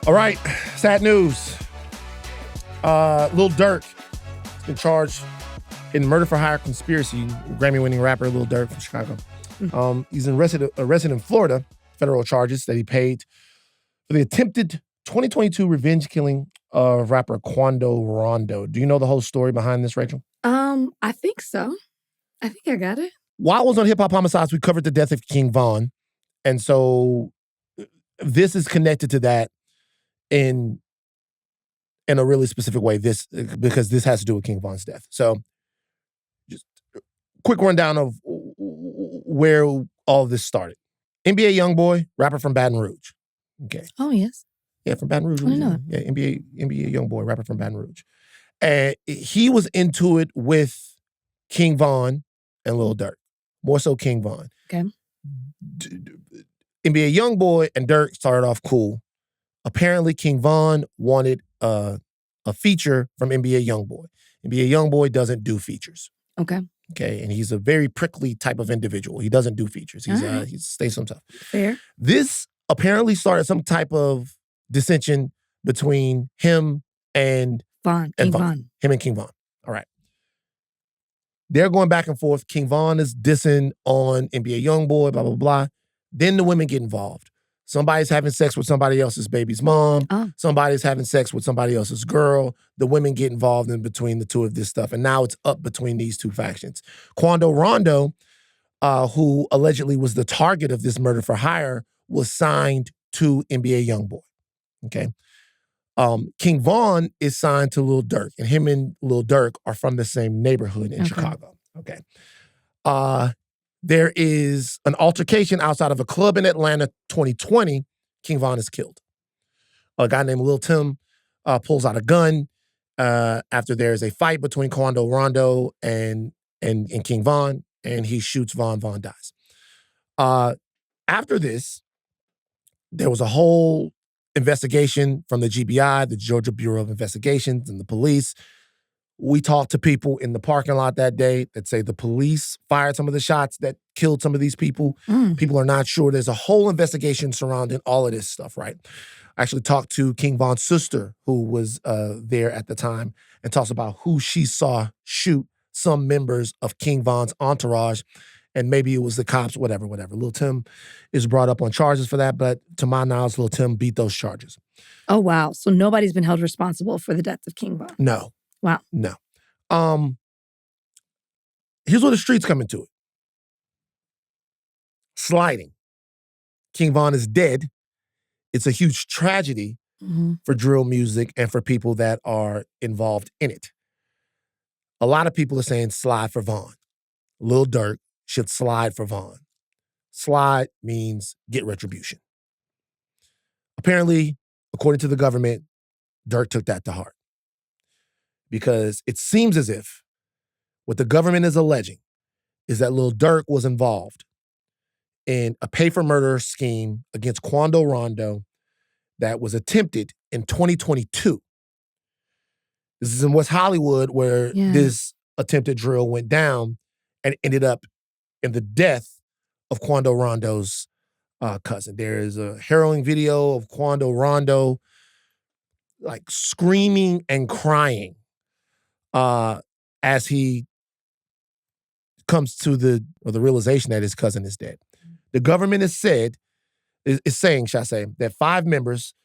All right, sad news. Lil Durk has been charged in murder for hire conspiracy. Grammy-winning rapper Lil Durk from Chicago. He's arrested in Florida. Federal charges that he paid for the attempted 2022 revenge killing of rapper Quando Rondo. Do you know the whole story behind this, Rachel? I think so. I think I got it. While I was on Hip Hop Homicides, we covered the death of King Von. And so this is connected to that in a really specific way, because this has to do with King Von's death. So just a quick rundown of where all of this started. NBA YoungBoy, rapper from Baton Rouge. Okay. Oh, yes. Yeah, from Baton Rouge. I know. Yeah, NBA YoungBoy, rapper from Baton Rouge. And he was into it with King Von and Lil Durk. More so King Von. Okay. NBA YoungBoy and Durk started off cool. Apparently, King Von wanted a feature from NBA YoungBoy. NBA YoungBoy doesn't do features. Okay. Okay, and he's a very prickly type of individual. He doesn't do features. He stays to himself. Fair. This apparently started some type of dissension between him and King Von. Him and King Von. All right. They're going back and forth. King Von is dissing on NBA YoungBoy, blah, blah, blah. Then the women get involved. Somebody's having sex with somebody else's baby's mom. Oh. Somebody's having sex with somebody else's girl. The women get involved in between the two of this stuff. And now it's up between these two factions. Quando Rondo, who allegedly was the target of this murder for hire, was signed to NBA YoungBoy. Okay. King Von is signed to Lil Durk, and him and Lil Durk are from the same neighborhood in Chicago. Okay. There is an altercation outside of a club in Atlanta, 2020. King Von is killed. A guy named Lil Tim pulls out a gun after there is a fight between Quando Rondo and King Von, and he shoots Von. Von dies. After this, there was a whole investigation from the GBI, the Georgia Bureau of Investigations, and the police. We talked to people in the parking lot that day that say the police fired some of the shots that killed some of these people. People are not sure. There's a whole investigation surrounding all of this stuff, right? I actually talked to King Von's sister, who was there at the time, and talks about who she saw shoot some members of King Von's entourage, and maybe it was the cops, whatever. Lil Tim is brought up on charges for that, but to my knowledge, Lil Tim beat those charges. Oh, wow. So nobody's been held responsible for the death of King Von? No. Wow. No. Here's where the streets come into it. Sliding. King Von is dead. It's a huge tragedy for drill music and for people that are involved in it. A lot of people are saying slide for Von. Lil Durk should slide for Von. Slide means get retribution. Apparently, according to the government, Durk took that to heart. Because it seems as if what the government is alleging is that Lil Durk was involved in a pay-for-murder scheme against Quando Rondo that was attempted in 2022. This is in West Hollywood where this attempted drill went down and ended up in the death of Quando Rondo's cousin. There is a harrowing video of Quando Rondo like screaming and crying as he comes to the realization that his cousin is dead. The government is saying, shall I say, that 5 members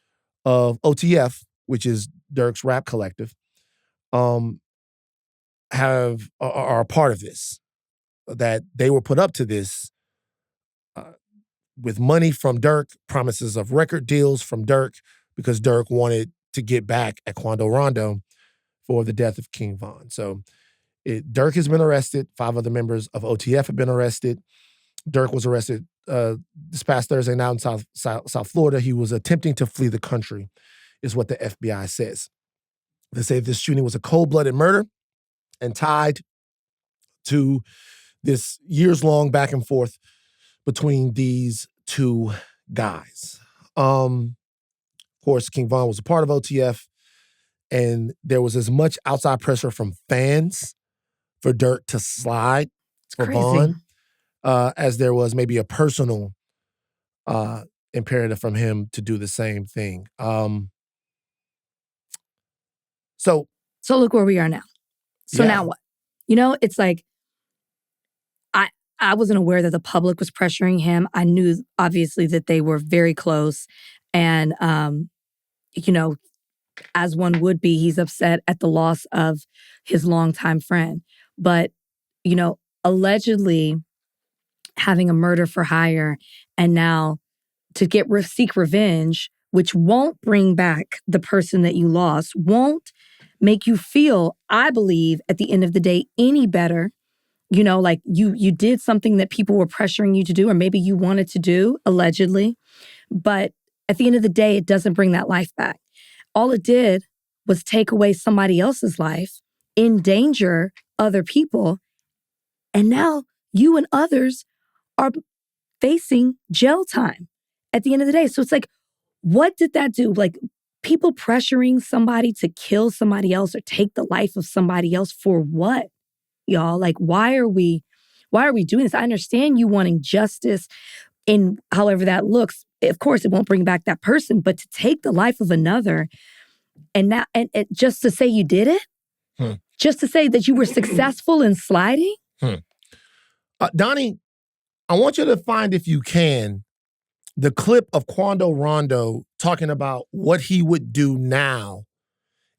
of OTF, which is Durk's rap collective, are a part of this. That they were put up to this with money from Durk, promises of record deals from Durk, because Durk wanted to get back at Quando Rondo for the death of King Von. So Durk has been arrested. 5 other members of OTF have been arrested. Durk was arrested this past Thursday night in South Florida. He was attempting to flee the country, is what the FBI says. They say this shooting was a cold-blooded murder and tied to this years-long back and forth between these two guys. Of course, King Von was a part of OTF, and there was as much outside pressure from fans for Durk to slide for Von as there was maybe a personal imperative from him to do the same thing. So look where we are now. So Yeah. now what? You know, it's like, I wasn't aware that the public was pressuring him. I knew obviously that they were very close. And, you know, as one would be, he's upset at the loss of his longtime friend. But, you know, allegedly having a murder for hire and now to seek revenge, which won't bring back the person that you lost, won't make you feel, I believe, at the end of the day, any better. You know, like you did something that people were pressuring you to do, or maybe you wanted to do, allegedly. But at the end of the day, it doesn't bring that life back. All it did was take away somebody else's life, endanger other people. And now you and others are facing jail time at the end of the day. So it's like, what did that do? Like, people pressuring somebody to kill somebody else or take the life of somebody else for what? Y'all, like, why are we doing this? I understand you wanting justice in however that looks. Of course, it won't bring back that person, but to take the life of another and now and just to say you did it, just to say that you were successful in sliding. Donnie, I want you to find, if you can, the clip of Quando Rondo talking about what he would do now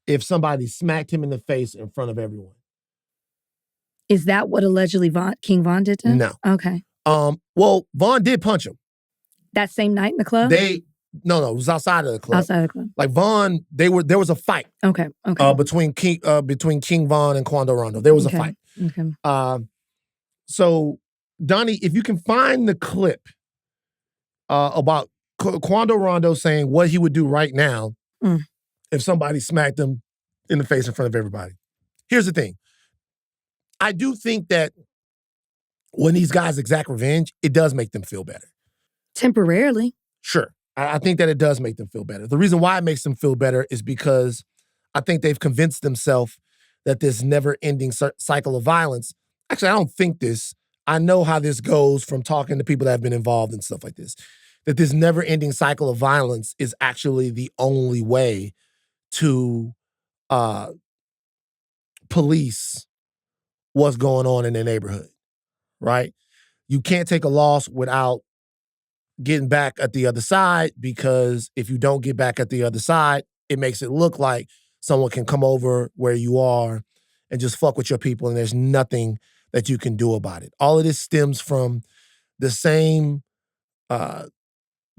if somebody smacked him in the face in front of everyone. Is that what allegedly King Von did to him? No. Okay. Well, Von did punch him. That same night in the club? No, it was outside of the club. Outside of the club. Like Von, there was a fight. Okay. Between King Von and Quando Rondo. There was a fight. Okay. So, Donnie, if you can find the clip about Quando Rondo saying what he would do right now if somebody smacked him in the face in front of everybody. Here's the thing. I do think that when these guys exact revenge, it does make them feel better. Temporarily. Sure. I think that it does make them feel better. The reason why it makes them feel better is because I think they've convinced themselves that this never-ending cycle of violence, actually, I don't think this. I know how this goes from talking to people that have been involved in stuff like this, that this never-ending cycle of violence is actually the only way to police what's going on in their neighborhood, right? You can't take a loss without getting back at the other side, because if you don't get back at the other side, it makes it look like someone can come over where you are and just fuck with your people, and there's nothing that you can do about it. All of this stems from the same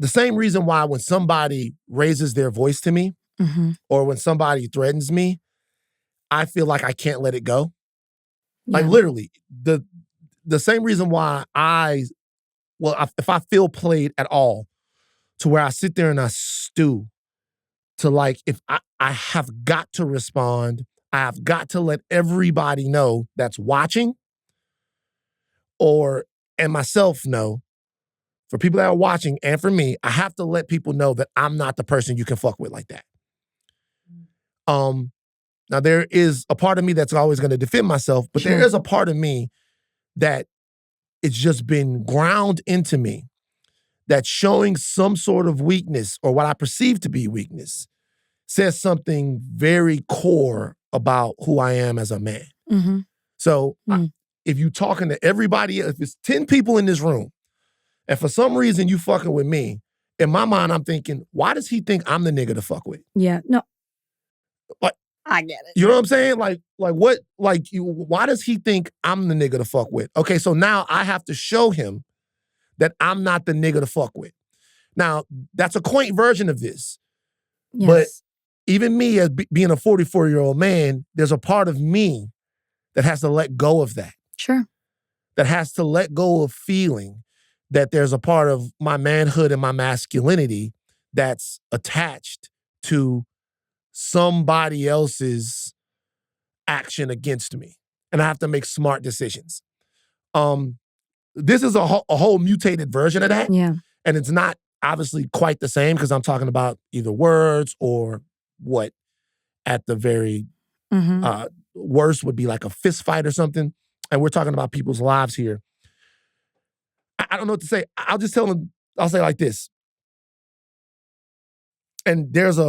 reason why when somebody raises their voice to me or when somebody threatens me, I feel like I can't let it go. Yeah. Like literally, the same reason why if I feel played at all, to where I sit there and I stew, to like, if I have got to respond, I have got to let everybody know that's watching, and myself know, for people that are watching and for me, I have to let people know that I'm not the person you can fuck with like that. Now there is a part of me that's always going to defend myself, but Sure. there is a part of me that it's just been ground into me that showing some sort of weakness, or what I perceive to be weakness, says something very core about who I am as a man. So if you talking to everybody, if it's 10 people in this room, and for some reason you fucking with me, in my mind I'm thinking, why does he think I'm the nigga to fuck with? Yeah. No. Like, I get it. you know what I'm saying? Why does he think I'm the nigga to fuck with? Okay, so now I have to show him that I'm not the nigga to fuck with. Now, that's a quaint version of this. Yes. But even me, as being a 44-year-old man, there's a part of me that has to let go of that. Sure. That has to let go of feeling that there's a part of my manhood and my masculinity that's attached to somebody else's action against me. And I have to make smart decisions. This is a whole mutated version of that. Yeah. And it's not obviously quite the same, because I'm talking about either words or what at the very worst would be like a fist fight or something. And we're talking about people's lives here. I don't know what to say. I'll just tell them, I'll say like this. And there's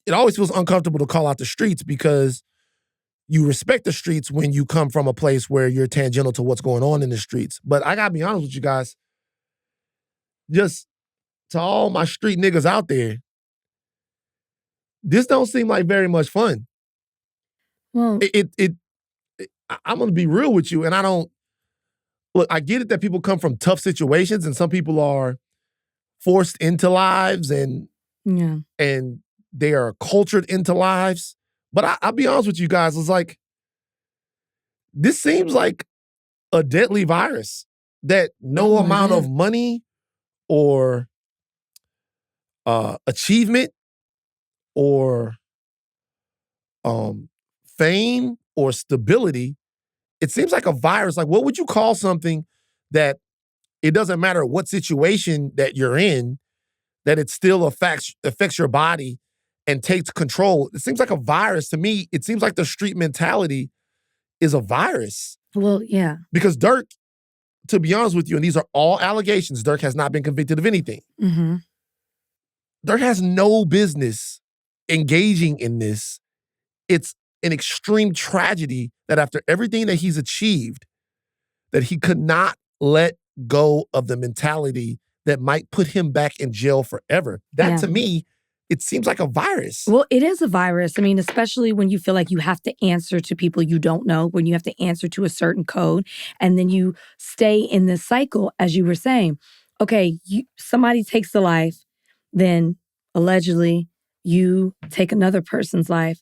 it always feels uncomfortable to call out the streets because you respect the streets when you come from a place where you're tangential to what's going on in the streets. But I gotta be honest with you guys, just to all my street niggas out there, this don't seem like very much fun. Well, I'm gonna be real with you, and look, I get it that people come from tough situations and some people are forced into lives and yeah. they are cultured into lives. But I'll be honest with you guys, it's like, this seems like a deadly virus that no amount of money or achievement or fame or stability, it seems like a virus. Like, what would you call something that it doesn't matter what situation that you're in, that it still affects your body and takes control? It seems like a virus to me. It seems like the street mentality is a virus. Well, yeah. Because Durk, to be honest with you, and these are all allegations, Durk has not been convicted of anything. Mm-hmm. Durk has no business engaging in this. It's an extreme tragedy that after everything that he's achieved, that he could not let go of the mentality that might put him back in jail forever. That to me, it seems like a virus. Well, it is a virus. I mean, especially when you feel like you have to answer to people you don't know, when you have to answer to a certain code, and then you stay in this cycle, as you were saying. Okay, somebody takes the life, then allegedly you take another person's life.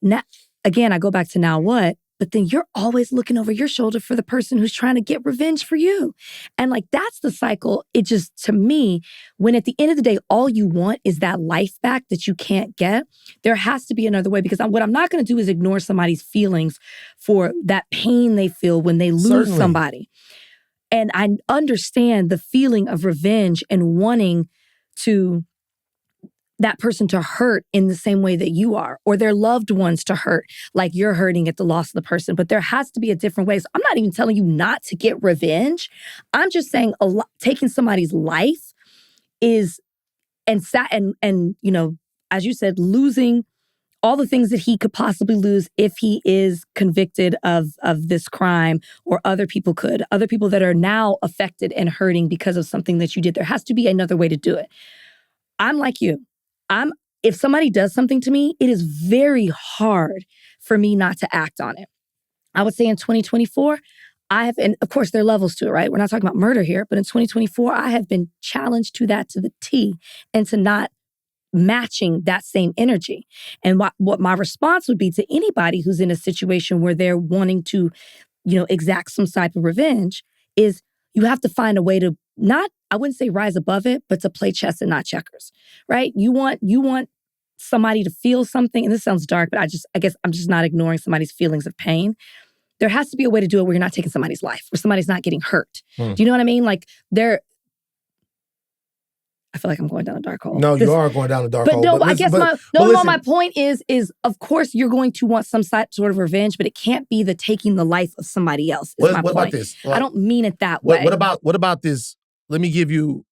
Now, again, I go back to now what? But then you're always looking over your shoulder for the person who's trying to get revenge for you. And like, that's the cycle. It just, to me, when at the end of the day, all you want is that life back that you can't get, there has to be another way. Because what I'm not going to do is ignore somebody's feelings for that pain they feel when they lose somebody. And I understand the feeling of revenge and wanting that person to hurt in the same way that you are, or their loved ones to hurt like you're hurting at the loss of the person. But there has to be a different way. So I'm not even telling you not to get revenge. I'm just saying taking somebody's life is, and you know, as you said, losing all the things that he could possibly lose if he is convicted of this crime, or other people that are now affected and hurting because of something that you did. There has to be another way to do it. I'm like you. If somebody does something to me, it is very hard for me not to act on it. I would say in 2024, and of course there are levels to it, right? We're not talking about murder here, but in 2024, I have been challenged to that to the T, and to not matching that same energy. And what my response would be to anybody who's in a situation where they're wanting to, you know, exact some type of revenge is you have to find a way to I wouldn't say rise above it, but to play chess and not checkers, right? You want somebody to feel something, and this sounds dark, but I guess I'm just not ignoring somebody's feelings of pain. There has to be a way to do it where you're not taking somebody's life, where somebody's not getting hurt. Do you know what I mean? Like I feel like I'm going down a dark hole. No, you are going down a dark hole. No, I guess my point is of course you're going to want some sort of revenge, but it can't be the taking the life of somebody else. What about this? I don't mean it that way. What about this? Let me give you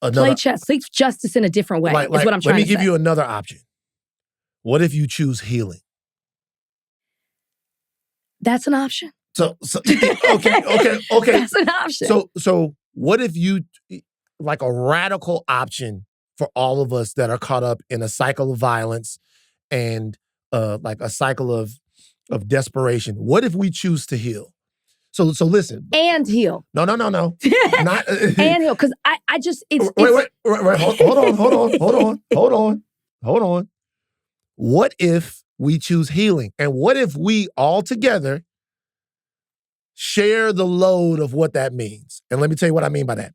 another. Play chess, seek justice in a different way, is what I'm trying to say. Let me give you another option. What if you choose healing? That's an option. So okay. That's an option. So what if you, like a radical option for all of us that are caught up in a cycle of violence and like a cycle of desperation? What if we choose to heal? So listen. And heal. No. Not and heal, because I just wait. Hold on. What if we choose healing? And what if we all together share the load of what that means? And let me tell you what I mean by that.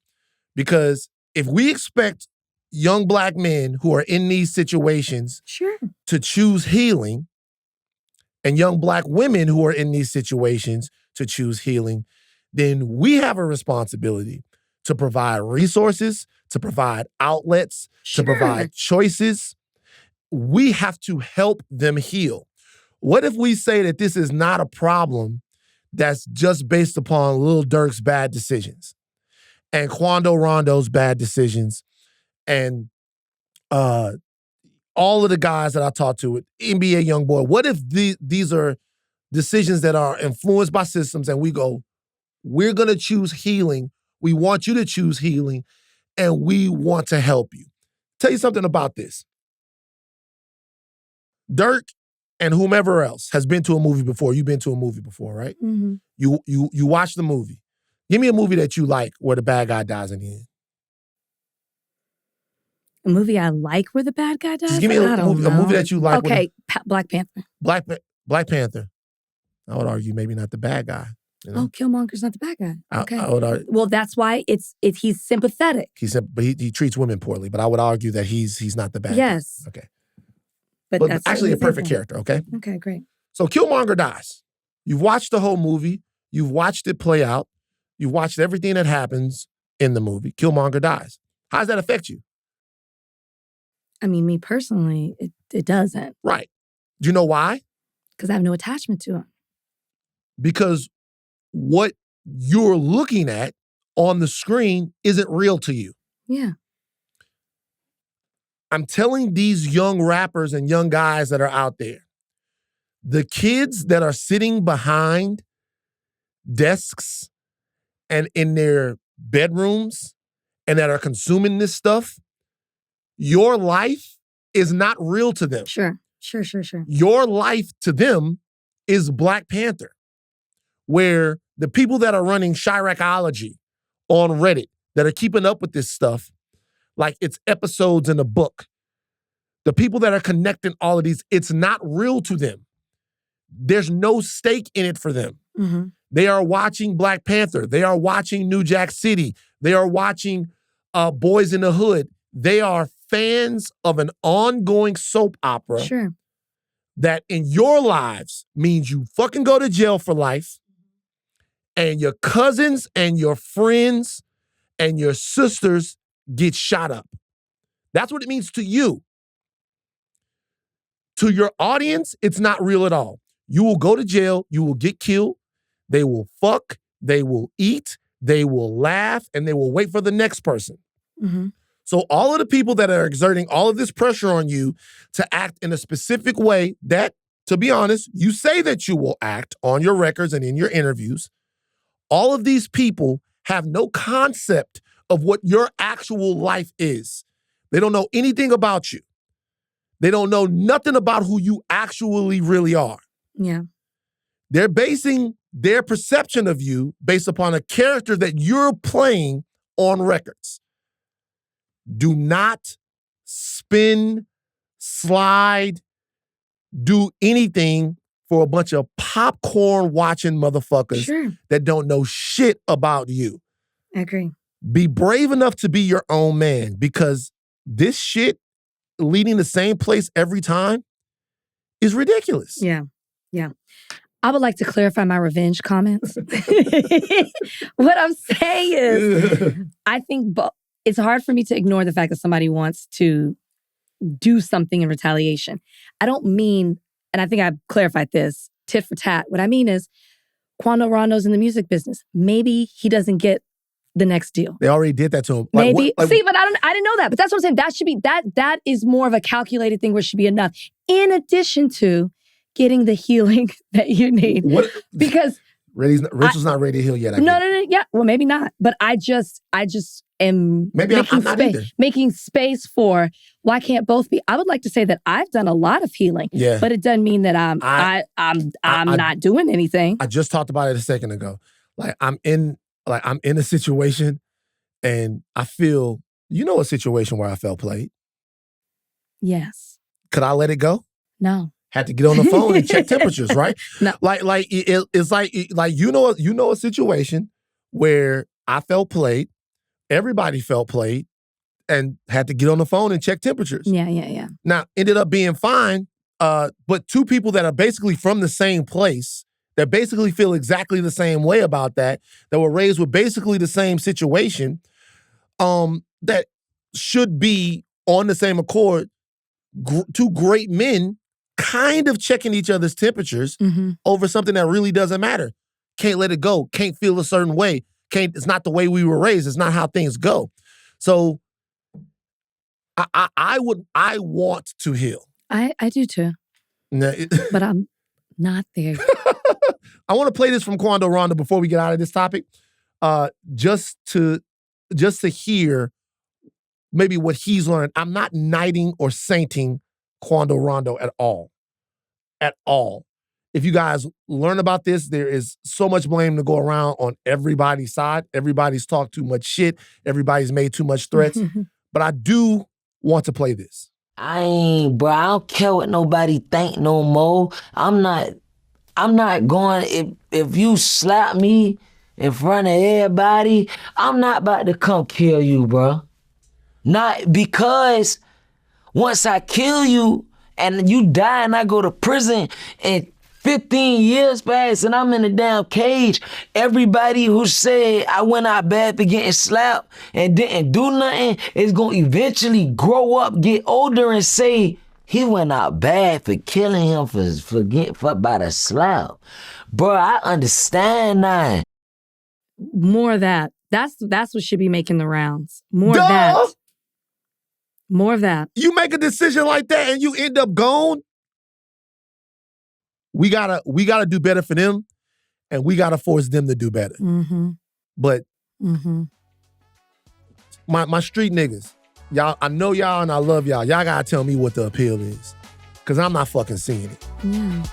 Because if we expect young Black men who are in these situations to choose healing, and young Black women who are in these situations to choose healing, then we have a responsibility to provide resources, to provide outlets, to provide choices. We have to help them heal. What if we say that this is not a problem that's just based upon Lil Durk's bad decisions and Quando Rondo's bad decisions and all of the guys that I talk to with NBA YoungBoy, what if these are decisions that are influenced by systems and we go, we're going to choose healing. We want you to choose healing and we want to help you. Tell you something about this. Dirk and whomever else has been to a movie before. You've been to a movie before, right? Mm-hmm. You watch the movie. Give me a movie that you like where the bad guy dies in the end. A movie I like where the bad guy dies? Just give me a movie that you like. Okay, Black Panther. Black Panther. I would argue maybe not the bad guy. You know? Oh, Killmonger's not the bad guy. Okay. I would argue, well, that's why he's sympathetic. But he treats women poorly. But I would argue that he's not the bad guy. Yes. Okay. But But that's actually a perfect example. character, okay? Okay, great. So Killmonger dies. You've watched the whole movie. You've watched it play out. You've watched everything that happens in the movie. Killmonger dies. How does that affect you? I mean, me personally, it doesn't. Right. Do you know why? Because I have no attachment to him. Because what you're looking at on the screen isn't real to you. Yeah. I'm telling these young rappers and young guys that are out there, the kids that are sitting behind desks and in their bedrooms and that are consuming this stuff, your life is not real to them. Sure. Your life to them is Black Panther, where the people that are running Chiracology on Reddit that are keeping up with this stuff, like it's episodes in a book, the people that are connecting all of these, it's not real to them. There's no stake in it for them. Mm-hmm. They are watching Black Panther. They are watching New Jack City. They are watching Boys in the Hood. They are fans of an ongoing soap opera Sure. that in your lives means you fucking go to jail for life and your cousins and your friends and your sisters get shot up. That's what it means to you. To your audience, it's not real at all. You will go to jail. You will get killed. They will fuck. They will eat. They will laugh. And they will wait for the next person. Mm-hmm. So all of the people that are exerting all of this pressure on you to act in a specific way that, to be honest, you say that you will act on your records and in your interviews, all of these people have no concept of what your actual life is. They don't know anything about you. They don't know nothing about who you actually really are. Yeah. They're basing their perception of you based upon a character that you're playing on records. Do not spin, slide, do anything for a bunch of popcorn watching motherfuckers that don't know shit about you. I agree. Be brave enough to be your own man, because this shit leading the same place every time is ridiculous. Yeah. I would like to clarify my revenge comments. What I'm saying is, I think it's hard for me to ignore the fact that somebody wants to do something in retaliation. I don't mean, and I think I've clarified this, tit for tat. What I mean is, Quando Rondo's in the music business. Maybe he doesn't get the next deal. They already did that to him. Maybe. See, but I didn't know that. But that's what I'm saying. That should be, that is more of a calculated thing where it should be enough. In addition to getting the healing that you need. Because Rachel's not ready to heal yet. No. Yeah. Well, maybe not. But I just am maybe I'm not either. Making space for why can't both be. I would like to say that I've done a lot of healing. Yeah. But it doesn't mean that I'm not doing anything. I just talked about it a second ago. I'm in a situation and I feel, a situation where I felt played. Yes. Could I let it go? No. Had to get on the phone and check temperatures, right? No. It's like a situation where I felt played, everybody felt played, and had to get on the phone and check temperatures. Yeah. Now, ended up being fine, but two people that are basically from the same place, that basically feel exactly the same way about that were raised with basically the same situation, that should be on the same accord, two great men kind of checking each other's temperatures over something that really doesn't matter. Can't let it go. Can't feel a certain way. It's not the way we were raised. It's not how things go. So I want to heal. I do too, Now, but I'm not there. I want to play this from Quando Rondo before we get out of this topic, just to hear maybe what he's learned. I'm not knighting or sainting Quando Rondo at all. At all. If you guys learn about this, there is so much blame to go around on everybody's side. Everybody's talked too much shit. Everybody's made too much threats. But I do want to play this. I don't care what nobody think no more. I'm not going, if you slap me in front of everybody, I'm not about to come kill you, bro. Not because once I kill you and you die and I go to prison and 15 years pass and I'm in a damn cage, everybody who said I went out bad for getting slapped and didn't do nothing is going to eventually grow up, get older and say, he went out bad for killing him for by the slap. Bro, I understand that. More of that. That's what should be making the rounds. More Duh! of that. More of that. You make a decision like that and you end up gone. We gotta do better for them, and we gotta force them to do better. Mm-hmm. But Mm-hmm. my street niggas, y'all, I know y'all and I love y'all. Y'all gotta tell me what the appeal is, cause I'm not fucking seeing it. Yeah.